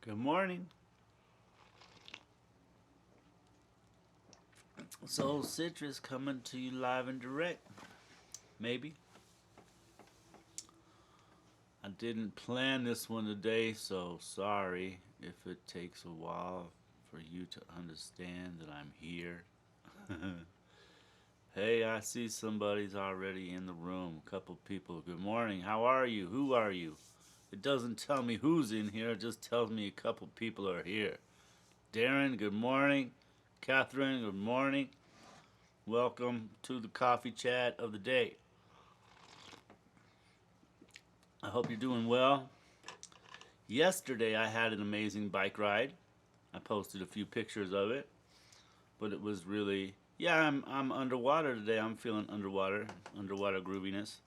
Good morning. Soul Citrus coming to you live and direct. Maybe. I didn't plan this one today, so sorry if it takes a while for you to understand that I'm here. Hey, I see somebody's already in the room. A couple people. Good morning. How are you? Who are you? It doesn't tell me who's in here, it just tells me a couple people are here. Darren, good morning. Catherine, good morning. Welcome to the coffee chat of the day. I hope you're doing well. Yesterday I had an amazing bike ride. I posted a few pictures of it, but it was really I'm underwater today. I'm feeling underwater grooviness.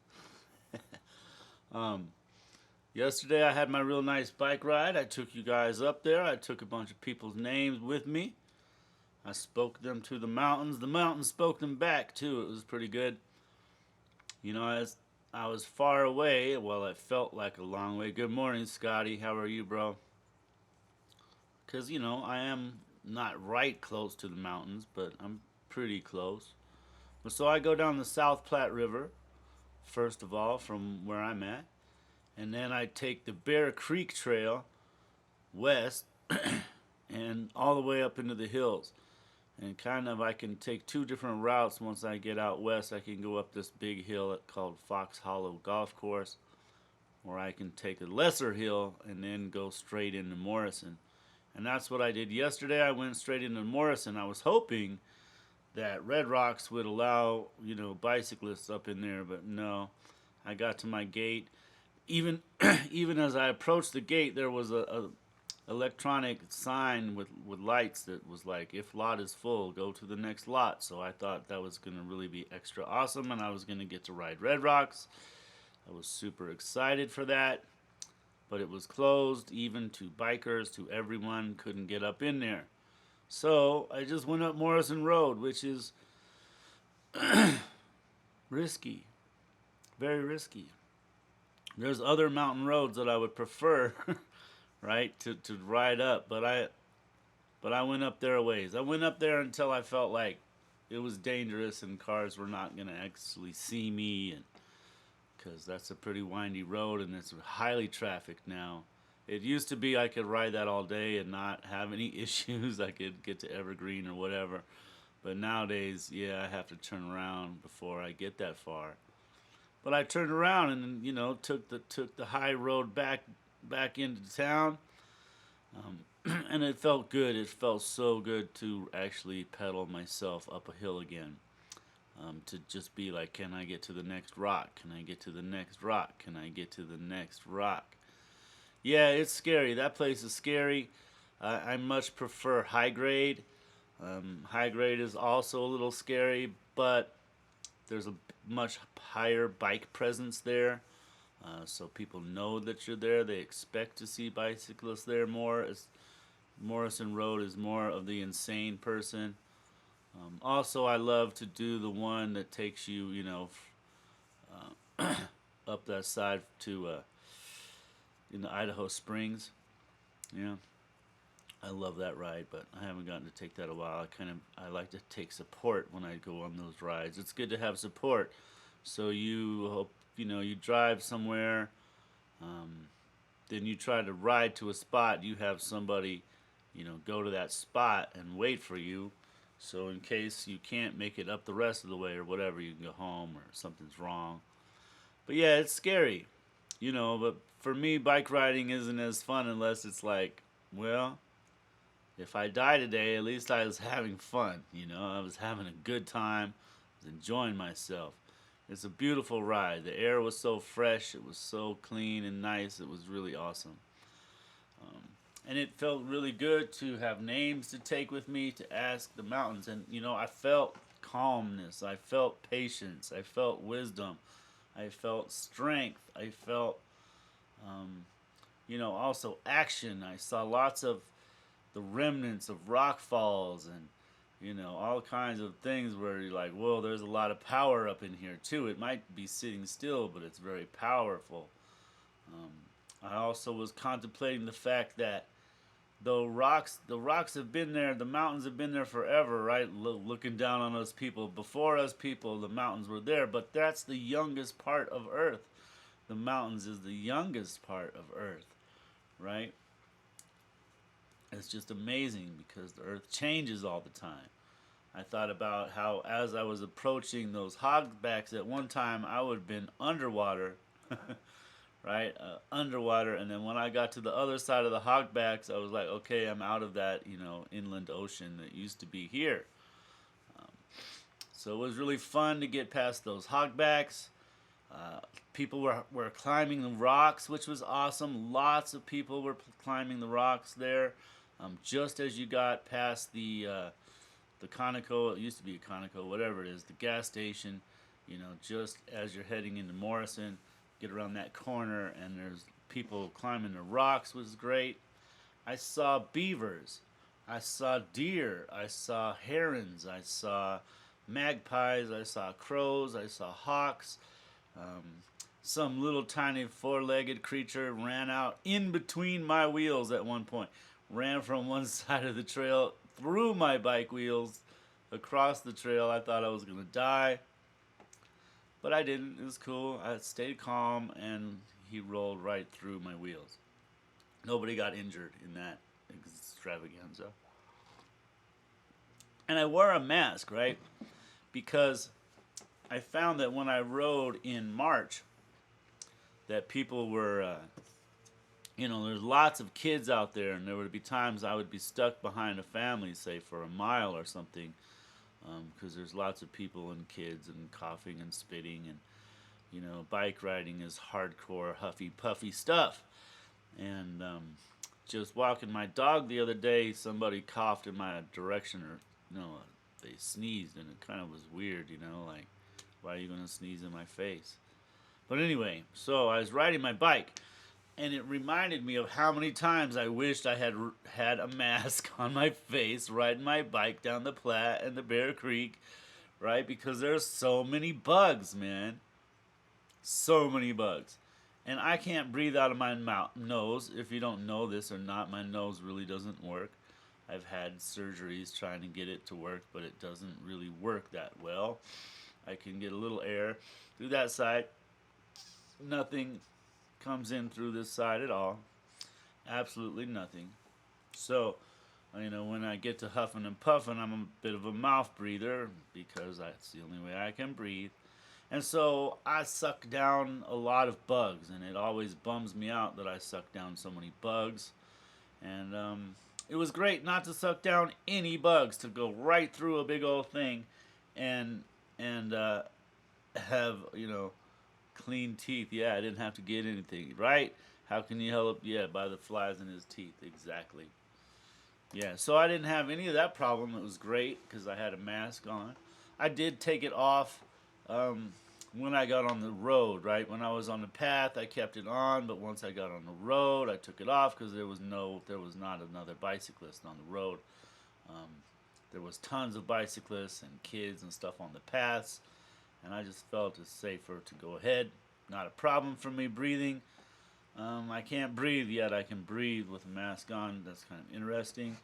Um, Yesterday I had my real nice bike ride. I took you guys up there. I took a bunch of people's names with me. I spoke them to the mountains. The mountains spoke them back too. It was pretty good. As I was far away, well, it felt like a long way. Good morning, Scotty. How are you, bro? Because, I am not right close to the mountains, but I'm pretty close. So I go down the South Platte River, first of all, from where I'm at. And then I take the Bear Creek Trail west and all the way up into the hills. And kind of, I can take two different routes once I get out west. I can go up this big hill called Fox Hollow Golf Course, or I can take a lesser hill and then go straight into Morrison. And that's what I did yesterday. I went straight into Morrison. I was hoping that Red Rocks would allow, bicyclists up in there, but no. I got to my gate. Even even as I approached the gate, there was a electronic sign with lights that was like, if lot is full, go to the next lot. So I thought that was going to really be extra awesome, and I was going to get to ride Red Rocks. I was super excited for that, but it was closed even to bikers, to everyone, couldn't get up in there. So I just went up Morrison Road, which is risky, very risky. There's other mountain roads that I would prefer, right, to ride up, but I went up there a ways. I went up there until I felt like it was dangerous and cars were not going to actually see me, and because that's a pretty windy road and it's highly trafficked now. It used to be I could ride that all day and not have any issues. I could get to Evergreen or whatever. But nowadays, yeah, I have to turn around before I get that far. But I turned around and took the high road back into town, and it felt good. It felt so good to actually pedal myself up a hill again. To just be like, can I get to the next rock? Can I get to the next rock? Can I get to the next rock? Yeah, it's scary. That place is scary. I much prefer high grade. High grade is also a little scary, but there's a much higher bike presence there. So people know that you're there. They expect to see bicyclists there more. Morrison Road is more of the insane person. Also, I love to do the one that takes you, up that side to in the Idaho Springs. Yeah, I love that ride, but I haven't gotten to take that a while. I like to take support when I go on those rides. It's good to have support. So you hope you drive somewhere, um, then you try to ride to a spot. You have somebody, go to that spot and wait for you. So in case you can't make it up the rest of the way or whatever, you can go home or something's wrong. But yeah, it's scary, But for me, bike riding isn't as fun unless it's like, well, if I die today, at least I was having fun. I was having a good time, I was enjoying myself. It's a beautiful ride. The air was so fresh, it was so clean and nice. It was really awesome. Um, and it felt really good to have names to take with me to ask the mountains. And, I felt calmness, I felt patience, I felt wisdom, I felt strength, I felt, um, also action. I saw lots of the remnants of rock falls and all kinds of things where you're like, whoa, there's a lot of power up in here too. It might be sitting still, but it's very powerful. um, I also was contemplating the fact that The rocks have been there, the mountains have been there forever, right? Looking down on us people. Before us people, the mountains were there, but that's the youngest part of Earth. The mountains is the youngest part of Earth, right? It's just amazing because the Earth changes all the time. I thought about how as I was approaching those hogbacks at one time, I would have been underwater, right? Underwater, and then when I got to the other side of the hogbacks, I was like, okay, I'm out of that, inland ocean that used to be here. Um, so it was really fun to get past those hogbacks. Uh, People were climbing the rocks, which was awesome. Lots of people were climbing the rocks there. Just as you got past the Conoco, it used to be a Conoco, whatever it is, the gas station, just as you're heading into Morrison, get around that corner and there's people climbing the rocks, was great. I saw beavers, I saw deer, I saw herons, I saw magpies, I saw crows, I saw hawks. Um, some little tiny four-legged creature ran out in between my wheels at one point. Ran from one side of the trail through my bike wheels across the trail. I thought I was going to die, but I didn't. It was cool. I stayed calm and he rolled right through my wheels. Nobody got injured in that extravaganza. And I wore a mask, right? Because I found that when I rode in March, that people were, there's lots of kids out there, and there would be times I would be stuck behind a family, say for a mile or something, because there's lots of people and kids and coughing and spitting, and bike riding is hardcore, huffy, puffy stuff. And just walking my dog the other day, somebody coughed in my direction, or they sneezed, and it kind of was weird, like, why are you gonna sneeze in my face? But anyway, so I was riding my bike, and it reminded me of how many times I wished I had a mask on my face riding my bike down the Platte and the Bear Creek, right? Because there's so many bugs, man. So many bugs. And I can't breathe out of my nose. If you don't know this or not, my nose really doesn't work. I've had surgeries trying to get it to work, but it doesn't really work that well. I can get a little air through that side. Nothing comes in through this side at all. Absolutely nothing. So, when I get to huffing and puffing, I'm a bit of a mouth breather because that's the only way I can breathe. And so I suck down a lot of bugs, and it always bums me out that I suck down so many bugs. And it was great not to suck down any bugs, to go right through a big old thing, and have clean teeth. Yeah, I didn't have to get anything, right? How can you help? Yeah, by the flies in his teeth, exactly. Yeah, so I didn't have any of that problem. It was great because I had a mask on. I did take it off um, when I got on the road, right? When I was on the path, I kept it on, but once I got on the road, I took it off because there was not another bicyclist on the road. Um, there was tons of bicyclists and kids and stuff on the paths, and I just felt it's safer to go ahead. Not a problem for me breathing. I can't breathe yet. I can breathe with a mask on. That's kind of interesting.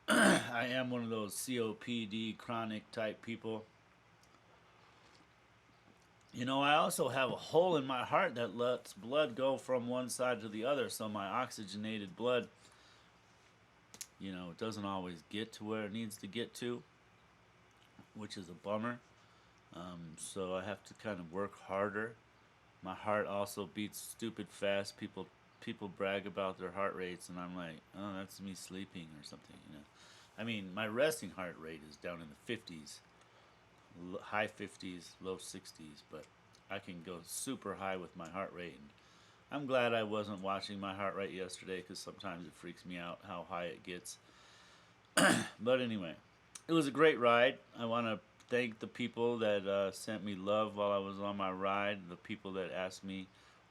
I am one of those COPD chronic type people. I also have a hole in my heart that lets blood go from one side to the other, so my oxygenated blood, it doesn't always get to where it needs to get to, which is a bummer. So I have to kind of work harder. My heart also beats stupid fast. People brag about their heart rates, and I'm like, oh, that's me sleeping or something. I mean, my resting heart rate is down in the 50s, high 50s, low 60s, but I can go super high with my heart rate. And I'm glad I wasn't watching my heart rate yesterday because sometimes it freaks me out how high it gets. But anyway, it was a great ride. I want to thank the people that sent me love while I was on my ride, the people that asked me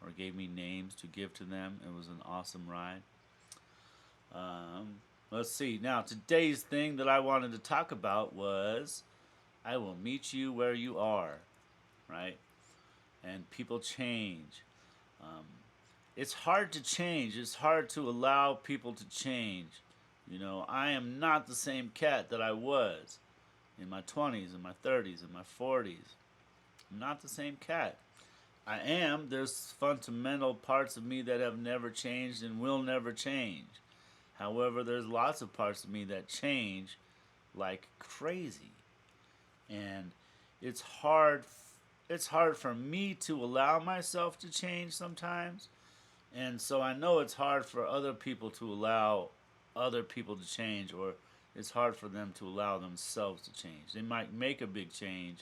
or gave me names to give to them. It was an awesome ride. Let's see. Now, today's thing that I wanted to talk about was I will meet you where you are, right? And people change. Um, it's hard to change. It's hard to allow people to change. You know, I am not the same cat that I was in my 20s, in my 30s, in my 40s. I'm not the same cat. I am. There's fundamental parts of me that have never changed and will never change. However, there's lots of parts of me that change like crazy. And it's hard it's hard for me to allow myself to change sometimes. And so I know it's hard for other people to allow other people to change, or it's hard for them to allow themselves to change. They might make a big change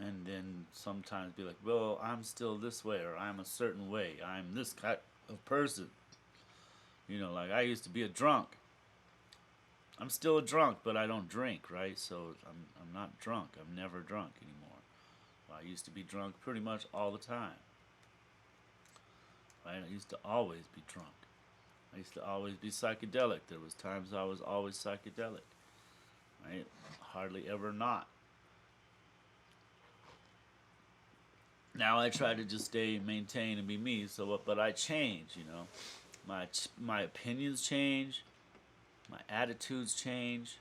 and then sometimes be like, well, I'm still this way, or I'm a certain way. I'm this kind of person. You know, like I used to be a drunk. I'm still a drunk, but I don't drink, right? So I'm not drunk. I'm never drunk anymore. Well, I used to be drunk pretty much all the time. Right? I used to always be drunk. I used to always be psychedelic. There was times I was always psychedelic. Right? Hardly ever not. Now I try to just stay, maintain, and be me. So, but I change. You know, my opinions change. My attitudes change.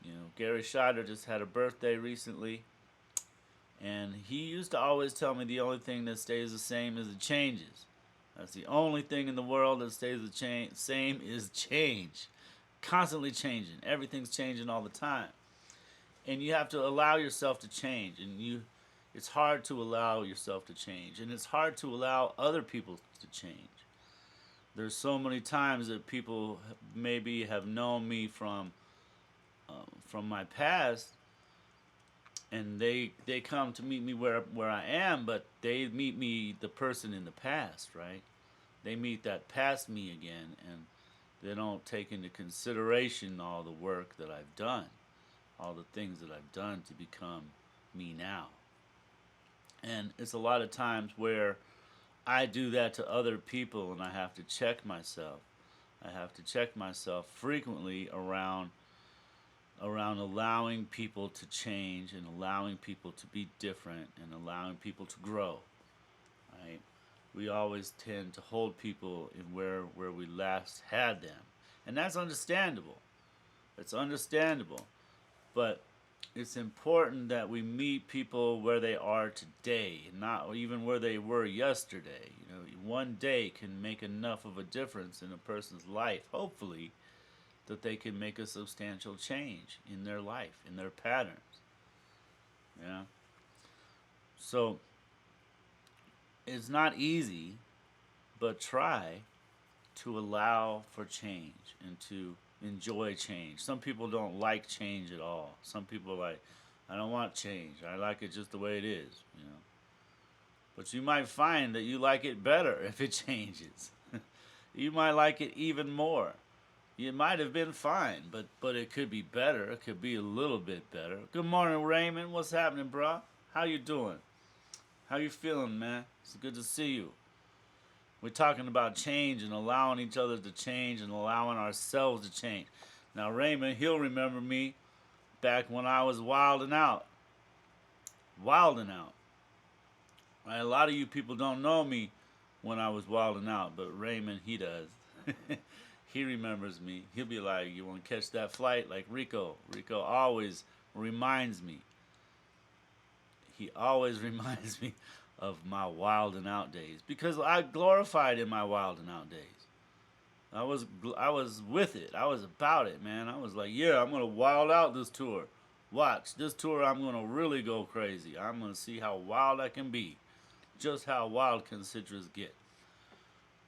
You know, Gary Scheider just had a birthday recently, and he used to always tell me the only thing that stays the same is it changes. That's the only thing in the world that stays the same is change. Constantly changing. Everything's changing all the time. And you have to allow yourself to change. And it's hard to allow yourself to change. And it's hard to allow other people to change. There's so many times that people maybe have known me from my past, and they come to meet me where I am, but they meet me the person in the past, right? They meet that past me again, and they don't take into consideration all the work that I've done, all the things that I've done to become me now. And it's a lot of times where I do that to other people, and I have to check myself. I have to check myself frequently around allowing people to change and allowing people to be different and allowing people to grow. Right? We always tend to hold people in where we last had them, and that's understandable. It's understandable, but it's important that we meet people where they are today, not even where they were yesterday. You know, one day can make enough of a difference in a person's life, hopefully, that they can make a substantial change in their life, in their patterns. Yeah. So it's not easy, but try to allow for change and to enjoy change. Some people don't like change at all. Some people are like, I don't want change. I like it just the way it is, you know. But you might find that you like it better if it changes. You might like it even more. It might have been fine, but it could be better. It could be a little bit better. Good morning, Raymond. What's happening, bro? How you doing? How you feeling, man? It's good to see you. We're talking about change and allowing each other to change and allowing ourselves to change. Now, Raymond, he'll remember me back when I was wilding out. Wilding out. Right? A lot of you people don't know me when I was wilding out, but Raymond, he does. He remembers me. He'll be like, you want to catch that flight? Like Rico. Rico always reminds me. He always reminds me of my wild and out days because I glorified in my wild and out days. I was with it. I was about it, man. I was like, yeah, I'm gonna wild out this tour. Watch this tour. I'm gonna really go crazy. I'm gonna see how wild I can be. Just how wild can citrus get.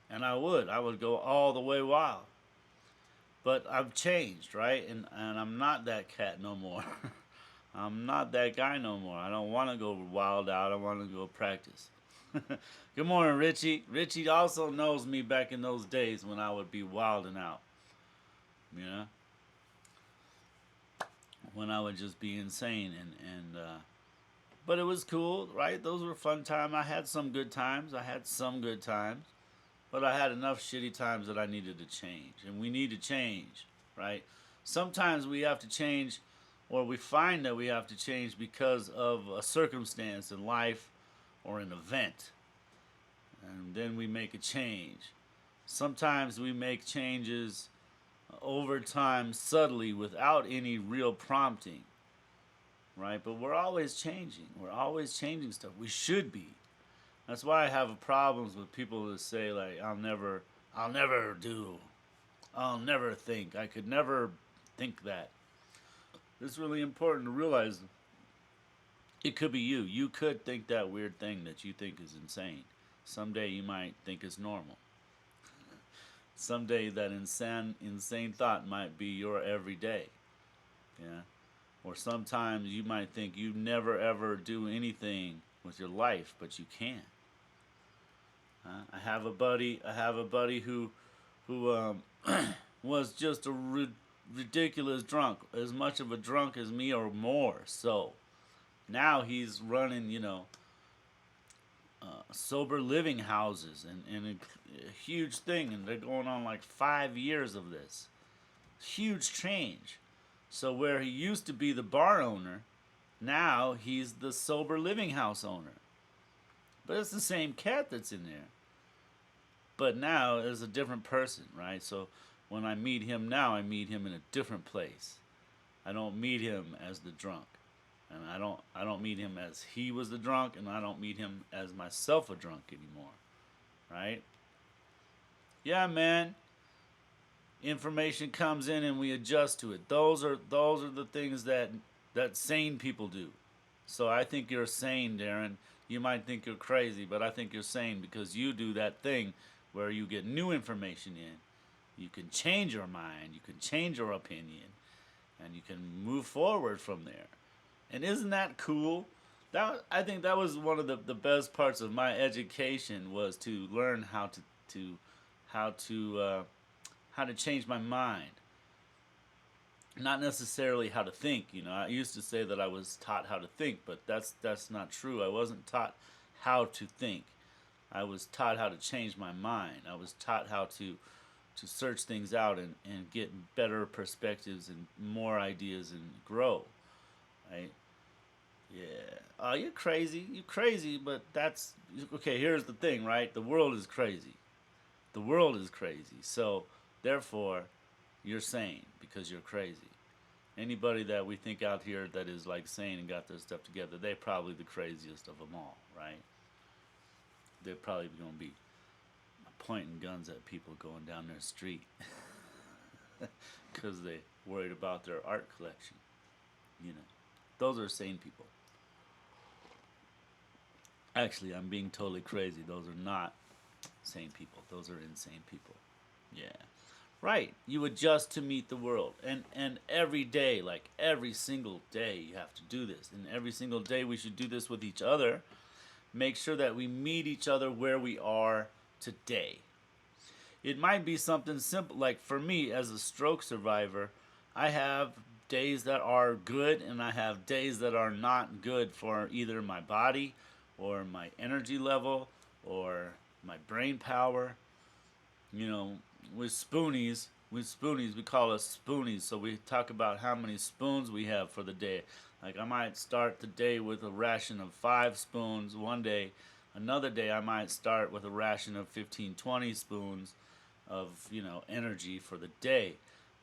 And I would go all the way wild. But I've changed, right? And I'm not that cat no more. I'm not that guy no more. I don't want to go wild out. I want to go practice. Good morning, Richie. Richie also knows me back in those days when I would be wilding out. You know? When I would just be insane. But it was cool, right? Those were fun times. I had some good times. But I had enough shitty times that I needed to change. And we need to change, right? Sometimes we have to change, or we find that we have to change because of a circumstance in life or an event. And then we make a change. Sometimes we make changes over time subtly without any real prompting, right? But we're always changing. We're always changing stuff. We should be. That's why I have problems with people that say like, I'll never do, I'll never think, I could never think that. It's really important to realize it could be you. You could think that weird thing that you think is insane. Someday you might think it's normal. Someday that insane thought might be your everyday. Yeah. Or sometimes you might think you never ever do anything with your life, but you can. I have a buddy. I have a buddy who was just a ridiculous drunk, as much of a drunk as me or more. So now he's running, sober living houses and a huge thing, and they're going on like 5 years of this huge change. So where he used to be the bar owner, now he's the sober living house owner. But it's the same cat that's in there. But now it's a different person, right? So when I meet him now, I meet him in a different place. I don't meet him as the drunk. And I don't meet him as he was the drunk, and I don't meet him as myself a drunk anymore. Right? Yeah, man. Information comes in and we adjust to it. Those are the things that sane people do. So I think you're sane, Darren. You might think you're crazy, but I think you're sane because you do that thing where you get new information in. You can change your mind, you can change your opinion, and you can move forward from there. And isn't that cool? I think that was one of the best parts of my education was to learn to how to uh, how to change my mind. Not necessarily how to think. I used to say that I was taught how to think, but that's not true. I wasn't taught how to think. I was taught how to change my mind. I was taught how to search things out and get better perspectives and more ideas and grow. Right? Yeah. Oh, you're crazy. You're crazy, but that's okay. Here's the thing, right? The world is crazy. The world is crazy. So, therefore, you're sane because you're crazy. Anybody that we think out here that is like sane and got their stuff together, they're probably the craziest of them all, right? They're probably going to be pointing guns at people going down their street because they worried about their art collection. You know, those are sane people. Actually, I'm being totally crazy. Those are not sane people. Those are insane people. Yeah. Right. You adjust to meet the world. And every day, like every single day you have to do this. And every single day we should do this with each other. Make sure that we meet each other where we are today. It might be something simple like for me as a stroke survivor, I have days that are good and I have days that are not good for either my body or my energy level or my brain power. You know, with spoonies, we call us spoonies. So we talk about how many spoons we have for the day. Like I might start the day with a ration of 5 spoons one day. Another day I might start with a ration of 15, 20 spoons of, energy for the day.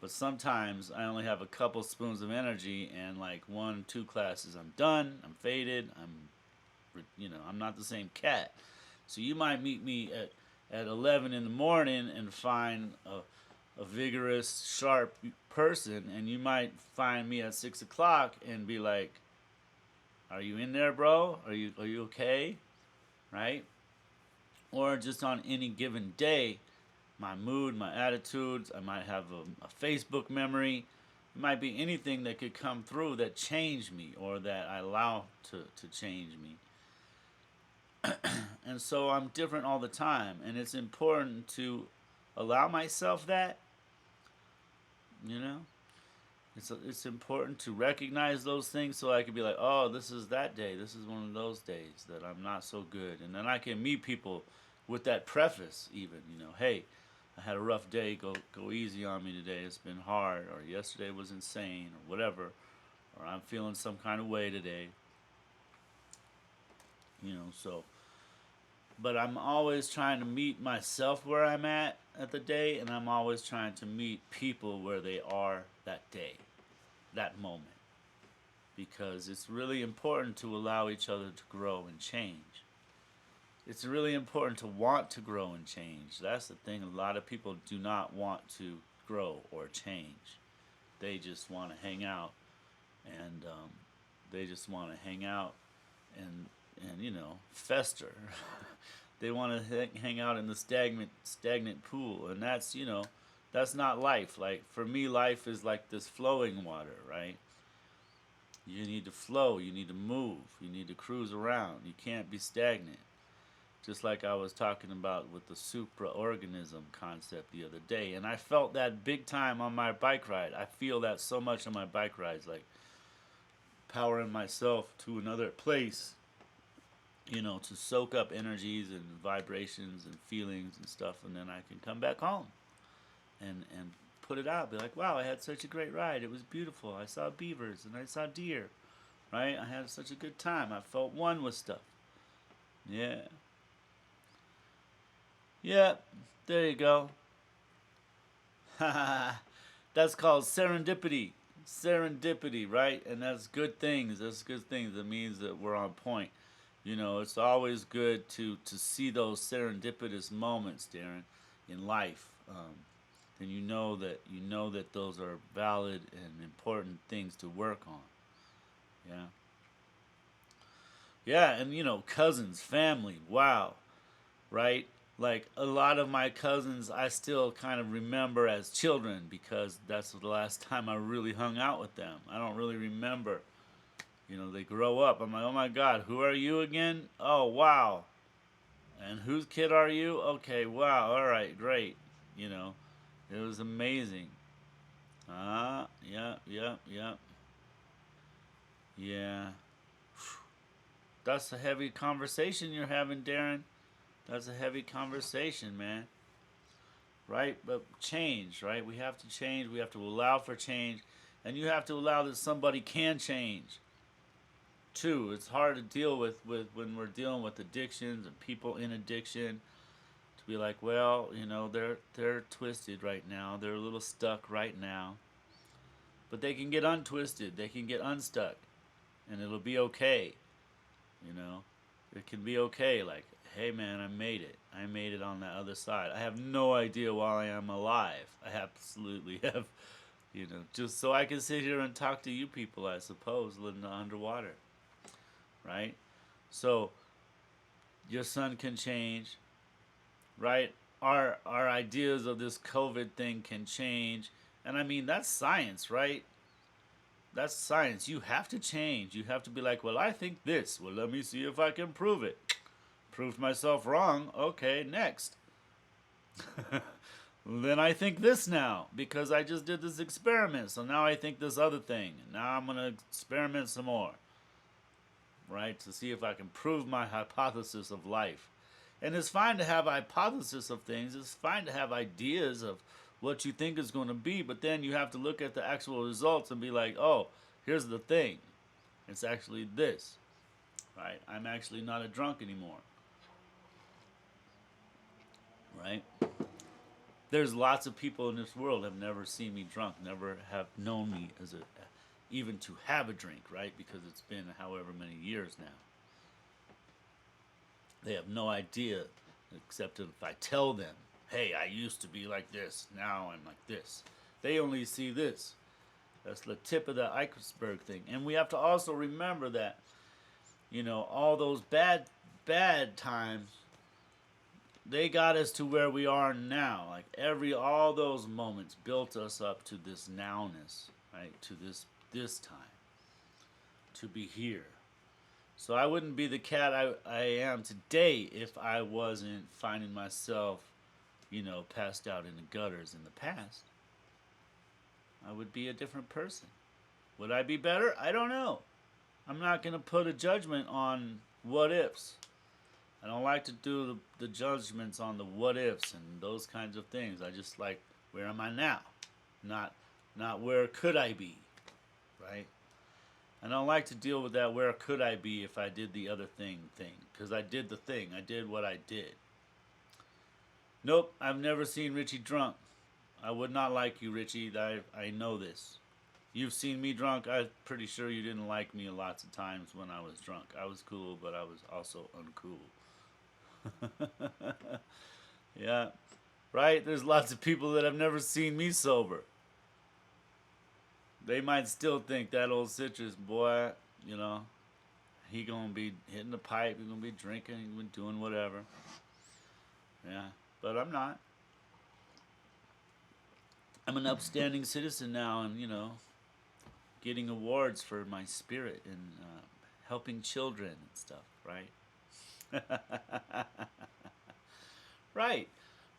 But sometimes I only have a couple spoons of energy and like 1, 2 classes I'm done, I'm faded, I'm not the same cat. So you might meet me at 11 in the morning and find a vigorous, sharp person, and you might find me at 6 o'clock and be like, "Are you in there, bro? Are you okay?" Right? Or just on any given day, my mood, my attitudes, I might have a Facebook memory. It might be anything that could come through that change me or that I allow to change me. And so I'm different all the time, and it's important to allow myself that, you know. It's important to recognize those things so I can be like, oh, this is that day. This is one of those days that I'm not so good, and then I can meet people with that preface, even, hey, I had a rough day. Go easy on me today. It's been hard, or yesterday was insane, or whatever, or I'm feeling some kind of way today. So but I'm always trying to meet myself where I'm at the day, and I'm always trying to meet people where they are that day, that moment, because it's really important to allow each other to grow and change. It's really important to want to grow and change. That's the thing. A lot of people do not want to grow or change. They just want to hang out, and they just want to hang out and fester. They want to hang out in the stagnant pool, and that's not life. Like for me, life is like this flowing water, right? You need to flow, you need to move, you need to cruise around. You can't be stagnant. Just like I was talking about with the supraorganism concept the other day, and I felt that big time on my bike ride. I feel that so much on my bike rides, like powering myself to another place, to soak up energies and vibrations and feelings and stuff, and then I can come back home and put it out. Be like, wow, I had such a great ride. It was beautiful. I saw beavers and I saw deer, right? I had such a good time. I felt one with stuff. Yeah. Yeah, there you go. That's called serendipity. Serendipity, right? And that's good things. That's good things. That means that we're on point. It's always good to see those serendipitous moments, Darren, in life. And you know that those are valid and important things to work on. Yeah. Yeah, and cousins, family. Wow, right? Like a lot of my cousins, I still kind of remember as children because that's the last time I really hung out with them. I don't really remember. They grow up. I'm like, oh my God, who are you again? Oh, wow. And whose kid are you? Okay, wow, all right, great. You know, it was amazing. Yeah, yeah, yeah, yeah. That's a heavy conversation you're having, Darren. That's a heavy conversation, man. Right? But change, right? We have to change. We have to allow for change. And you have to allow that somebody can change. Too. It's hard to deal with when we're dealing with addictions and people in addiction. To be like, well, they're twisted right now. They're a little stuck right now. But they can get untwisted. They can get unstuck. And it'll be okay. You know? It can be okay. Like, hey man, I made it. I made it on that other side. I have no idea why I am alive. I absolutely have, just so I can sit here and talk to you people, I suppose, living underwater. Right? So, your son can change, right? Our ideas of this COVID thing can change. And I mean, that's science, right? That's science. You have to change. You have to be like, well, I think this. Well, let me see if I can prove it. Proved myself wrong. Okay, next. Then I think this now because I just did this experiment. So now I think this other thing. And now I'm going to experiment some more. Right? To see if I can prove my hypothesis of life. And it's fine to have hypothesis of things. It's fine to have ideas of what you think is going to be. But then you have to look at the actual results and be like, oh, here's the thing. It's actually this. Right? I'm actually not a drunk anymore. Right? There's lots of people in this world have never seen me drunk, never have known me as even to have a drink, right? Because it's been however many years now. They have no idea, except if I tell them, hey, I used to be like this, now I'm like this. They only see this. That's the tip of the iceberg thing. And we have to also remember that, all those bad times, they got us to where we are now. Like all those moments built us up to this nowness, right? To this time. To be here. So I wouldn't be the cat I am today if I wasn't finding myself, passed out in the gutters in the past. I would be a different person. Would I be better? I don't know. I'm not going to put a judgment on what ifs. I don't like to do the judgments on the what ifs and those kinds of things. I just like, where am I now? Not where could I be, right? I don't like to deal with that where could I be if I did the other thing. Because I did the thing. I did what I did. Nope, I've never seen Richie drunk. I would not like you, Richie. I know this. You've seen me drunk. I'm pretty sure you didn't like me lots of times when I was drunk. I was cool, but I was also uncool. Yeah, right? There's lots of people that have never seen me sober. They might still think that old Citrus boy, you know, he gonna be hitting the pipe, he gonna be drinking, he gonna be doing whatever. Yeah, but I'm not. I'm an upstanding citizen now, and getting awards for my spirit and helping children and stuff. Right? Right,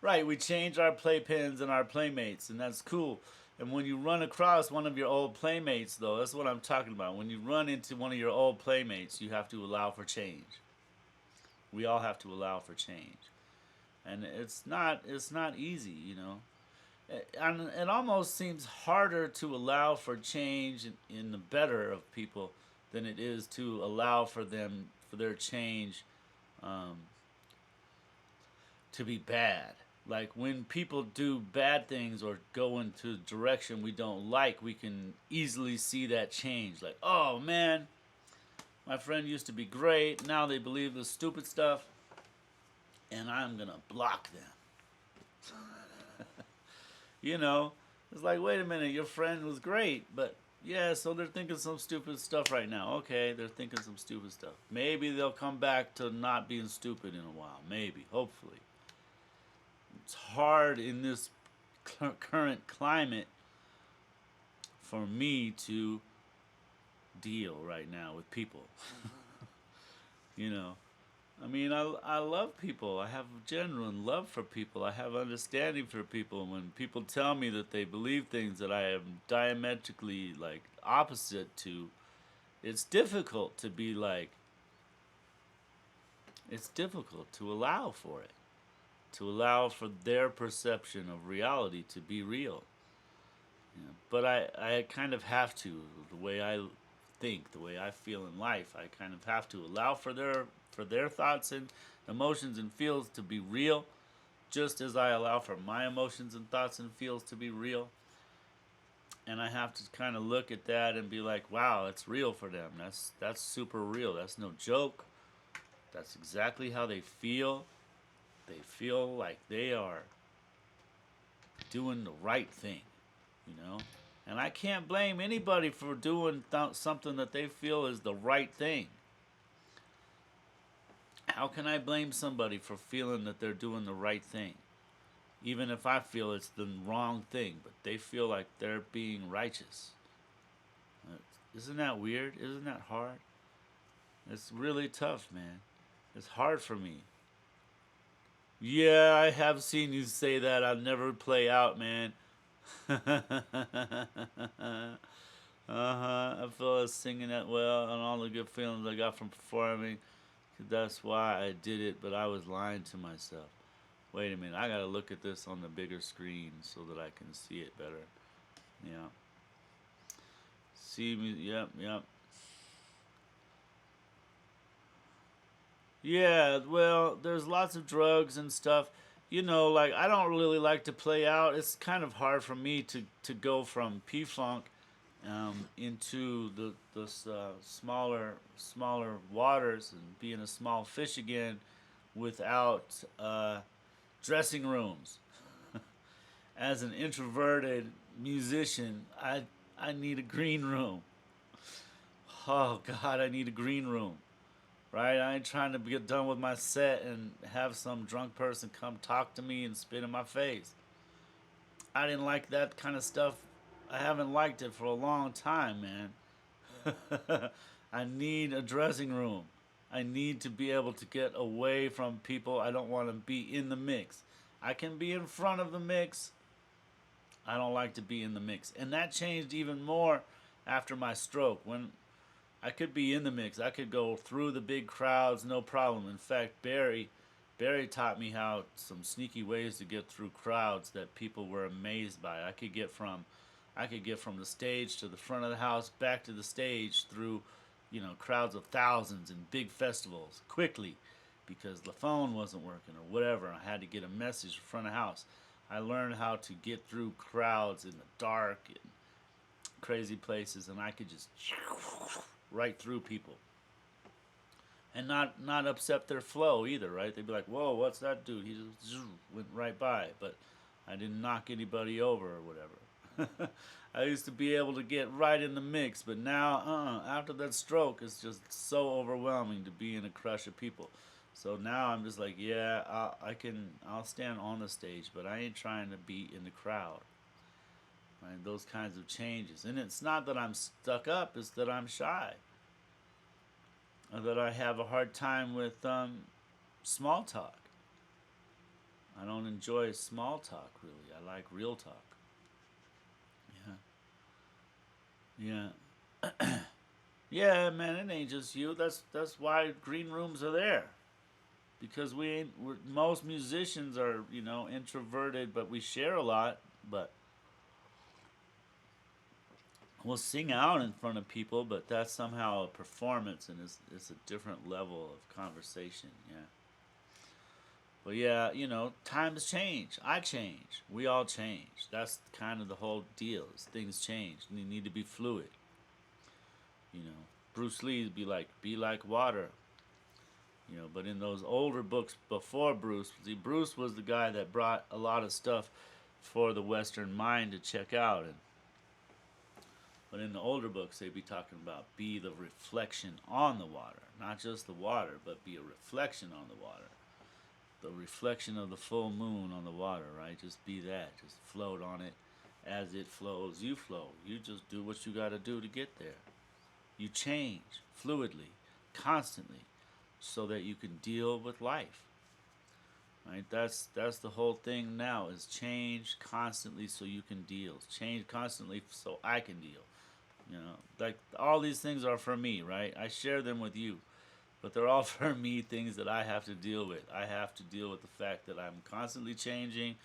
right. We change our playpens and our playmates, and that's cool. And when you run across one of your old playmates, though, that's what I'm talking about. When you run into one of your old playmates, you have to allow for change. We all have to allow for change, and it's not easy, And it almost seems harder to allow for change in the better of people than it is to allow for them for their change um, to be bad. Like when people do bad things or go into a direction we don't like, we can easily see that change. Like, oh man, my friend used to be great. Now they believe this stupid stuff, and I'm gonna block them. You know, it's like, wait a minute, your friend was great, but yeah, so they're thinking some stupid stuff right now. Okay, they're thinking some stupid stuff. Maybe they'll come back to not being stupid in a while. Maybe, hopefully. It's hard in this current climate for me to deal right now with people. you know, I mean, I love people. I have genuine love for people. I have understanding for people. When people tell me that they believe things that I am diametrically like opposite to, it's difficult to be like. It's difficult to allow for it, to allow for their perception of reality to be real. But I kind of have to, the way I think, the way I feel in life, I kind of have to allow for their thoughts and emotions and feels to be real, just as I allow for my emotions and thoughts and feels to be real. And I have to kind of look at that and be like, wow, it's real for them. That's super real. That's no joke. That's exactly how they feel. They feel like they are doing the right thing, you know? And I can't blame anybody for doing something that they feel is the right thing. How can I blame somebody for feeling that they're doing the right thing? Even if I feel it's the wrong thing, but they feel like they're being righteous. Isn't that weird? Isn't that hard? It's really tough, man. It's hard for me. Yeah, I have seen you say that. I'll never play out, man. I feel like singing that well and all the good feelings I got from performing. That's why I did it, but I was lying to myself. Wait a minute, I gotta look at this on the bigger screen so that I can see it better. Yeah. See me, yep, yep. Yeah, well, there's lots of drugs and stuff. Like I don't really like to play out. It's kind of hard for me to go from P Funk into the smaller waters and being a small fish again without dressing rooms. As an introverted musician, I need a green room. Oh God, I need a green room. Right? I ain't trying to get done with my set and have some drunk person come talk to me and spit in my face. I didn't like that kind of stuff. I haven't liked it for a long time, man. I need a dressing room. I need to be able to get away from people. I don't want to be in the mix. I can be in front of the mix. I don't like to be in the mix. And that changed even more after my stroke. When I could be in the mix, I could go through the big crowds, no problem. In fact, Barry taught me how some sneaky ways to get through crowds that people were amazed by. I could get from the stage to the front of the house, back to the stage through, crowds of thousands and big festivals quickly because the phone wasn't working or whatever. I had to get a message in front of the house. I learned how to get through crowds in the dark and crazy places, and I could just right through people and not upset their flow either, right? They'd be like, "Whoa, what's that dude? He just went right by," but I didn't knock anybody over or whatever. I used to be able to get right in the mix, but now, after that stroke, it's just so overwhelming to be in a crush of people. So now I'm just like, yeah, I'll stand on the stage, but I ain't trying to be in the crowd. Right? Those kinds of changes, and it's not that I'm stuck up; it's that I'm shy, or that I have a hard time with small talk. I don't enjoy small talk really. I like real talk. Yeah, yeah, yeah, man. It ain't just you. That's why green rooms are there. Because most musicians are introverted, but we share a lot. But we'll sing out in front of people, but that's somehow a performance, and it's a different level of conversation. Yeah. But yeah, times change. I change. We all change. That's kind of the whole deal. Is things change. And you need to be fluid. You know, Bruce Lee'd be like water. But in those older books before Bruce, see, Bruce was the guy that brought a lot of stuff for the Western mind to check out. But in the older books, they'd be talking about be the reflection on the water, not just the water, but be a reflection on the water. The reflection of the full moon on the water, right? Just be that. Just float on it. As it flows, you flow. You just do what you got to do to get there. You change fluidly, constantly, so that you can deal with life. Right? That's the whole thing now is change constantly so you can deal. Change constantly so I can deal. Like all these things are for me, right? I share them with you, but they're all for me things that I have to deal with. I have to deal with the fact that I'm constantly changing.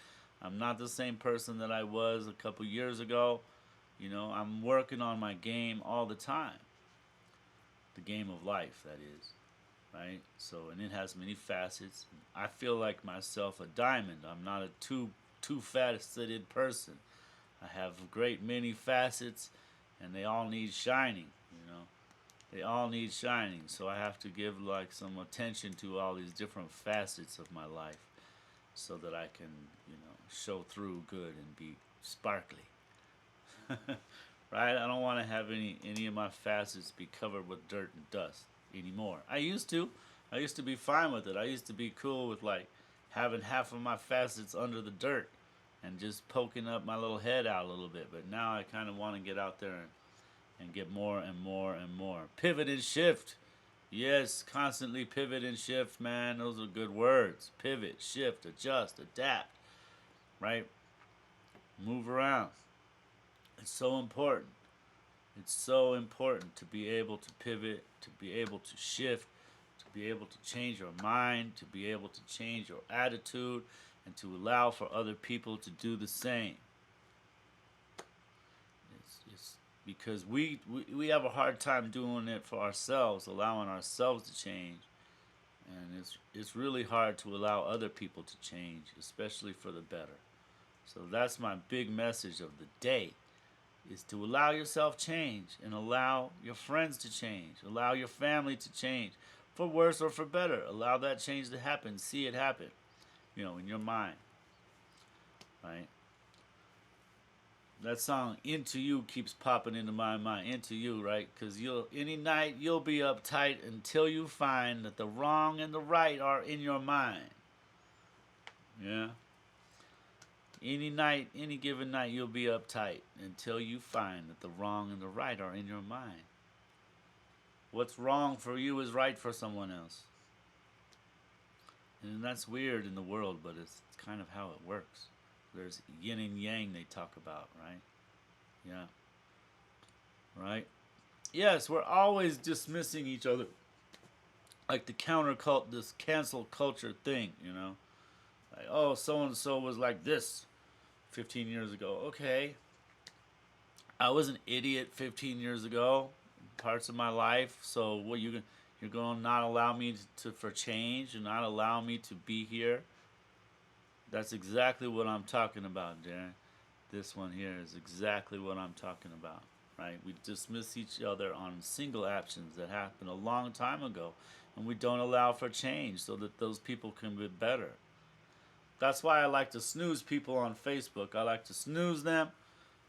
I'm not the same person that I was a couple years ago. I'm working on my game all the time. The game of life, that is, right? So, and it has many facets. I feel like myself a diamond. I'm not a two faceted person. I have a great many facets, and they all need shining. They all need shining. So I have to give like some attention to all these different facets of my life, so that I can show through good and be sparkly. Right? I don't want to have any of my facets be covered with dirt and dust anymore. I used to. I used to be fine with it. I used to be cool with like having half of my facets under the dirt and just poking up my little head out a little bit. But now I kind of want to get out there and get more and more and more. Pivot and shift. Yes, constantly pivot and shift, man. Those are good words. Pivot, shift, adjust, adapt. Right? Move around. It's so important. It's so important to be able to pivot, to be able to shift, to be able to change your mind, to be able to change your attitude, and to allow for other people to do the same. It's because we have a hard time doing it for ourselves, allowing ourselves to change. And it's really hard to allow other people to change, especially for the better. So that's my big message of the day is to allow yourself change and allow your friends to change, allow your family to change, for worse or for better. Allow that change to happen. See it happen, in your mind, right? That song "Into You" keeps popping into my mind. Into you, right? Because any night you'll be uptight until you find that the wrong and the right are in your mind. Yeah. Any night, any given night, you'll be uptight until you find that the wrong and the right are in your mind. What's wrong for you is right for someone else. And that's weird in the world, but it's kind of how it works. There's yin and yang they talk about, right? Yeah. Right? Yes, we're always dismissing each other. Like the this cancel culture thing. Like, oh, so and so was like this 15 years ago. Okay. I was an idiot 15 years ago, parts of my life. So what you're going to not allow me for change and not allow me to be here? That's exactly what I'm talking about, Darren. This one here is exactly what I'm talking about, right? We dismiss each other on single actions that happened a long time ago, and we don't allow for change so that those people can be better. That's why I like to snooze people on Facebook. I like to snooze them,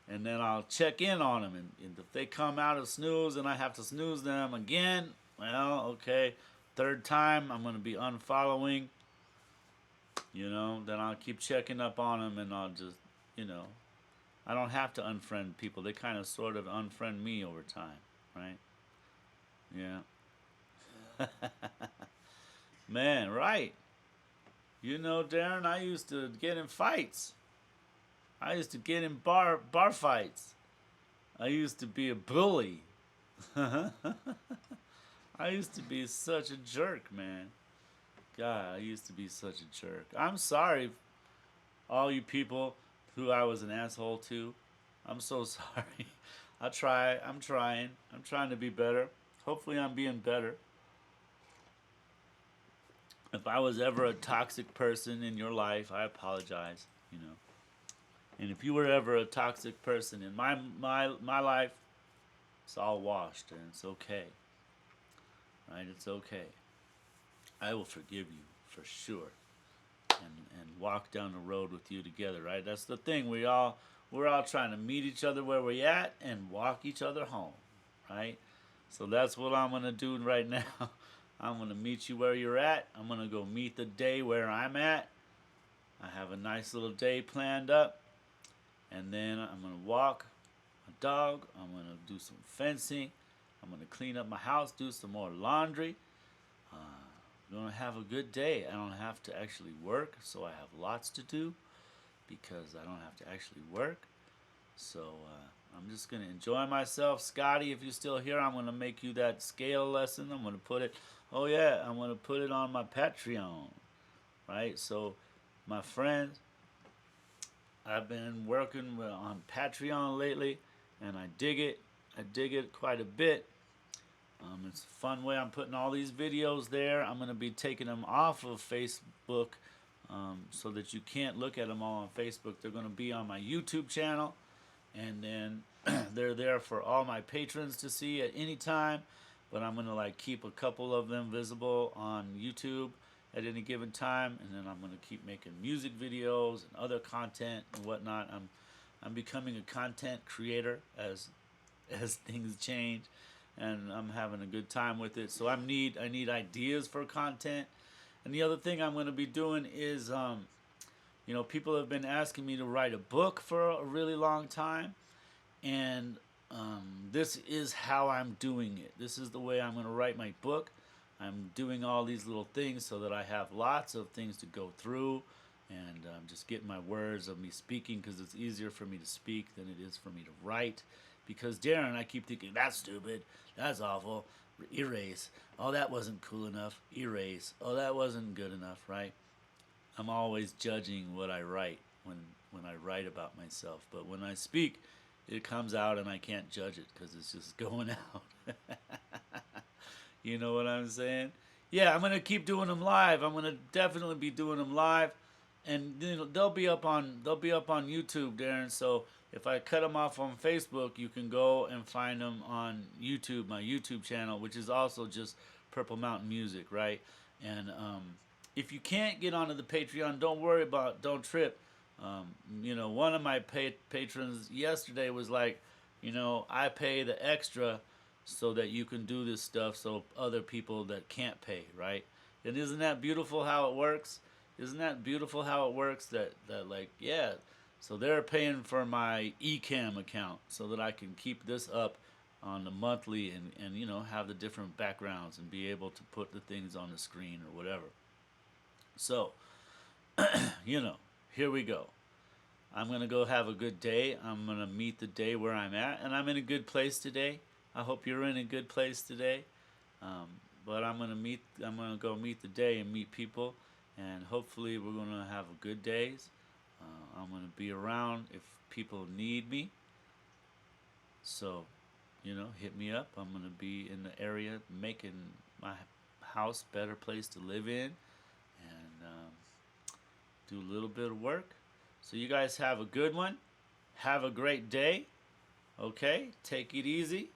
and then I'll check in on them. And if they come out of snooze and I have to snooze them again, well, okay, third time I'm going to be unfollowing, then I'll keep checking up on them and I'll just, you know, I don't have to unfriend people. They kind of sort of unfriend me over time, right? Yeah. Man, right. Darren, I used to get in fights. I used to get in bar fights. I used to be a bully. I used to be such a jerk, man. God, I used to be such a jerk. I'm sorry, all you people who I was an asshole to. I'm so sorry. I try. I'm trying. I'm trying to be better. Hopefully, I'm being better. If I was ever a toxic person in your life, I apologize. And if you were ever a toxic person in my life, it's all washed and it's okay. Right? It's okay. I will forgive you for sure. And walk down the road with you together, right? That's the thing. We're all trying to meet each other where we're at and walk each other home, right? So that's what I'm gonna do right now. I'm gonna meet you where you're at. I'm gonna go meet the day where I'm at. I have a nice little day planned up, and then I'm gonna walk my dog. I'm gonna do some fencing. I'm gonna clean up my house, do some more laundry. Uh, I'm gonna have a good day. I don't have to actually work, so I have lots to do because I don't have to actually work. So I'm just gonna enjoy myself. Scotty, if you're still here, I'm gonna make you that scale lesson. I'm gonna put it. Oh yeah, I'm gonna put it on my Patreon, right? So, my friends, I've been working on Patreon lately, and I dig it. I dig it quite a bit. It's a fun way. I'm putting all these videos there. I'm going to be taking them off of Facebook so that you can't look at them all on Facebook. They're going to be on my YouTube channel, and then they're there for all my patrons to see at any time. But I'm going to keep a couple of them visible on YouTube at any given time, and then I'm going to keep making music videos and other content and whatnot. I'm becoming a content creator as things change, and I'm having a good time with it. So I need ideas for content. And the other thing I'm going to be doing is, people have been asking me to write a book for a really long time, and this is how I'm doing it. This is the way I'm going to write my book. I'm doing all these little things so that I have lots of things to go through, and just getting my words of me speaking, because it's easier for me to speak than it is for me to write. Because Darren, I keep thinking, that's stupid, that's awful, erase. Oh, that wasn't cool enough, erase. Oh, that wasn't good enough, right? I'm always judging what I write when I write about myself. But when I speak, it comes out and I can't judge it because it's just going out. You know what I'm saying? Yeah, I'm gonna keep doing them live. I'm gonna definitely be doing them live, and they'll be up on YouTube, Darren. So if I cut them off on Facebook, you can go and find them on YouTube, my YouTube channel, which is also just Purple Mountain Music, right? And if you can't get onto the Patreon, don't trip. One of my patrons yesterday was like, I pay the extra so that you can do this stuff so other people that can't pay, right? And isn't that beautiful how it works? Isn't that beautiful how it works yeah. So they're paying for my Ecamm account so that I can keep this up on the monthly and have the different backgrounds and be able to put the things on the screen or whatever. So, here we go. I'm going to go have a good day. I'm going to meet the day where I'm at, and I'm in a good place today. I hope you're in a good place today. But I'm going to go meet the day and meet people, and hopefully we're going to have a good days. I'm going to be around if people need me. So, hit me up. I'm going to be in the area making my house a better place to live in and do a little bit of work. So, you guys have a good one. Have a great day. Okay? Take it easy.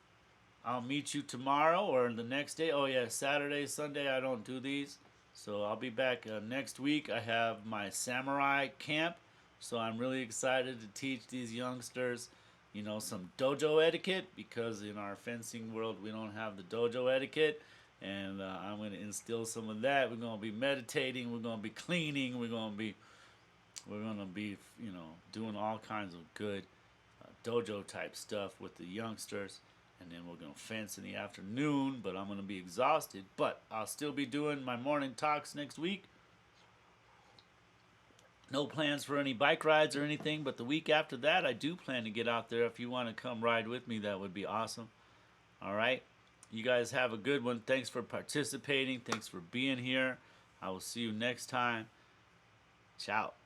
I'll meet you tomorrow or the next day. Oh, yeah, Saturday, Sunday, I don't do these. So, I'll be back next week. I have my samurai camp. So, I'm really excited to teach these youngsters some dojo etiquette because in our fencing world we don't have the dojo etiquette, and I'm going to instill some of that. We're going to be meditating, we're going to be cleaning, we're going to be doing all kinds of good dojo type stuff with the youngsters, and then we're going to fence in the afternoon. But I'm going to be exhausted, but I'll still be doing my morning talks next week. No plans for any bike rides or anything, but the week after that, I do plan to get out there. If you want to come ride with me, that would be awesome. All right? You guys have a good one. Thanks for participating. Thanks for being here. I will see you next time. Ciao.